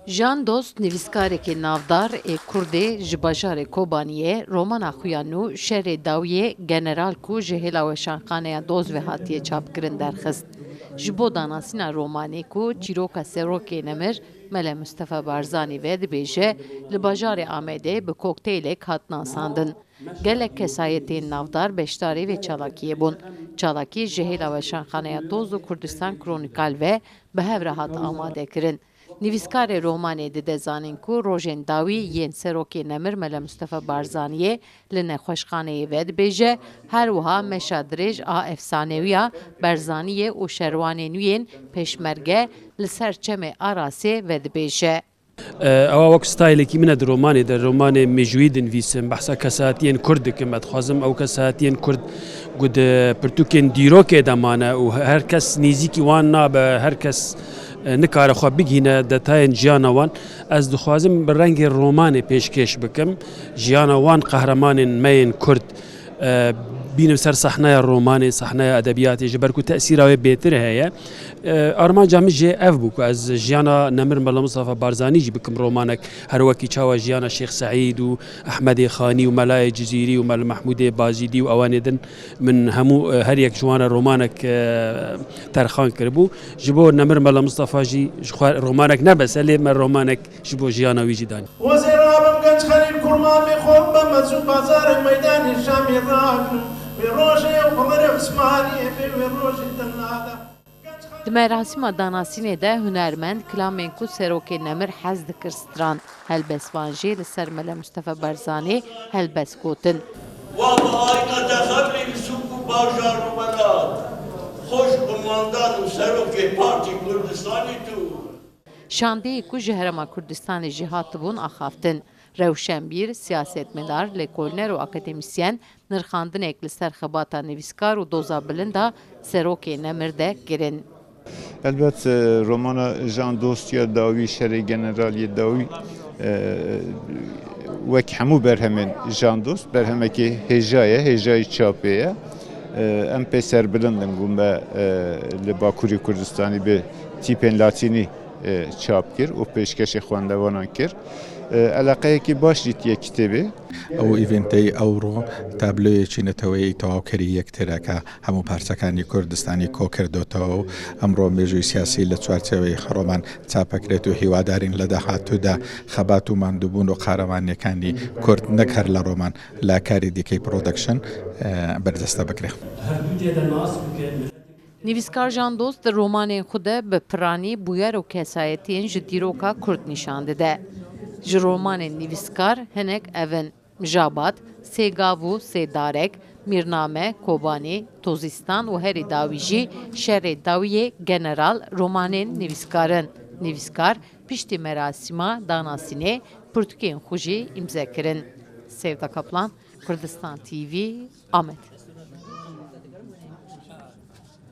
Jan Dost nivîskareke navdar ê Kurdê ji bajarê Kobaniyê romana xuya nû şerê dawiyê general ku ji hêla weşanxaneya doz ve hatiye çapkirin derxist. Ji bo danasîna romanê ku çîroka Serokê Nemir Mele Mustafa Barzanî ve dibêje li bajarê Amedê bi kokteylek hatin asandin. Gelek kesayetên navdar beşdarî ve çalakiyê bûn. Çalakî ji hêla weşanxaneya doz û Kurdistan Kronîkal ve bi hev re hat amadekirin. Nivîskarê romanê dide zanin ku rojên dawî yên Serokê Nemir Mele Mustafa Barzaniyê li nexweşxaneyê ve dibêje her wiha meşa dirêj a efsanewiya Barzaniyê û şerwanên wî yên pêşmerge li ser çemê Arasê ve dibêje. ئەوە وەک ستایلێکی منە درۆمانێ دە ڕۆمانێ مێژووی دنویسم بەحسا کەساتیان کورد دکم ئەتخوازم ئەو کەساتیان کورد گود پرتوکێن دیرۆکێ دەمانە و هەر کەس نێزیکی وان نابە هەر کەس نکارە خوا بگینە دەتایەن ژیانەوان ئەس دخوازم بە ڕەنگی ڕۆمانێ پێشکەش بکەم ژیانەوان قەهرەمانên مەیên کورد بینم سەر سەحنەیە ڕۆمانێ سەحنەیە ئەدەبیاتێ بەرکو تەسیراوێ بێتر هەیە ئارمانجا من ژێ ئەف بوو کە ئەس ژیانە نەمر مەلە مستەفا بارزانیژی بکەم ڕۆمانێک هەروەکی چاوە ژیانە شێخ سەعید و ئەحمەدی خانی و مەلای جزیری و مەل مەحمودێ بازیدی و ئەوانێدن من هەموو هەریەک جوانە ڕۆمانێک تەرخان کردبوو ji بۆ نەمر مەلە مستەفاژی ڕۆمانێک نەبەسە لێمە ڕۆمانێک ji بۆ ژیانەویژی دانی وەزێرابم گەنج خەلیل کوڕماڵی خۆم بە مەزوو بازارێک مەیدانی شامی ڕاکن وێ ڕۆژێ و قمەرە عوسمانیە پێ وێ ڕۆژی دڵنادە. Di merasîma danasînê de hunermend kilamên ku Serokê Nemir hez dikir stran helbestvan jê li ser Mele Mustafa Barzanî helbest gotin. Vallahi dexebli sûk û bajar û welat. Xweş kumandan û Serokê Partî Kurdistanê tu. Şandeyê ku ji Herêma Kurdistanê jî hatibûn axaftin. Rewşenbîr, siyasetmedar, lêkolner û akademîsyen nirxandinek li ser xebata nivîskar û doza bilind a Serokê Nemir de kirin. Elbet romana Jan Dostya dawî şerê generaliyê dawî wek hemû berhemên Jan Dost berhemekî hêja ye hêjayî çapê ye em pê serbilindin bû me li Bakurê Kurdistanê bi tîpên latînî çap kir û pêşkêşê xwendevanan kir. علاقەیەکی باش دیتیە کتێبێ ئەو ئیڤنتەی ئەوڕۆ تابلۆیەکی نەتەوەی تەواوکەری یەکترەکە هەموو پارچەکانی کوردستانی کۆکردوتەوە و ئەمڕۆ مێژووی سیاسی لە چوارچەوەی ڕۆمان چاپەکرێت و هیوادارین لە داهاتوودا خەبات و ماندووبوون و قارەمانیەکانی کورد نەک هەر لە ڕۆمان لا کاری دیکەی پرۆدەکشن بەردەستە بکرێت. Nivîskar Jan Dost di romanên xwe de bi piranî bûyer û kesayetiyên ji dîroka Kurd nîşan dide. Ji romanên nivîskar hinek ev in: Mijabat, Sê gav û Sê darek, Mîrname, Kobanî, Tozîstan û herî dawî jî Şerê Dawiyê General romanên nivîskar in. Nivîskar piştî merasîma danasînê pirtûkên xwe jî îmzekirin. Sevda Kaplan, Kurdistan TV, Amed.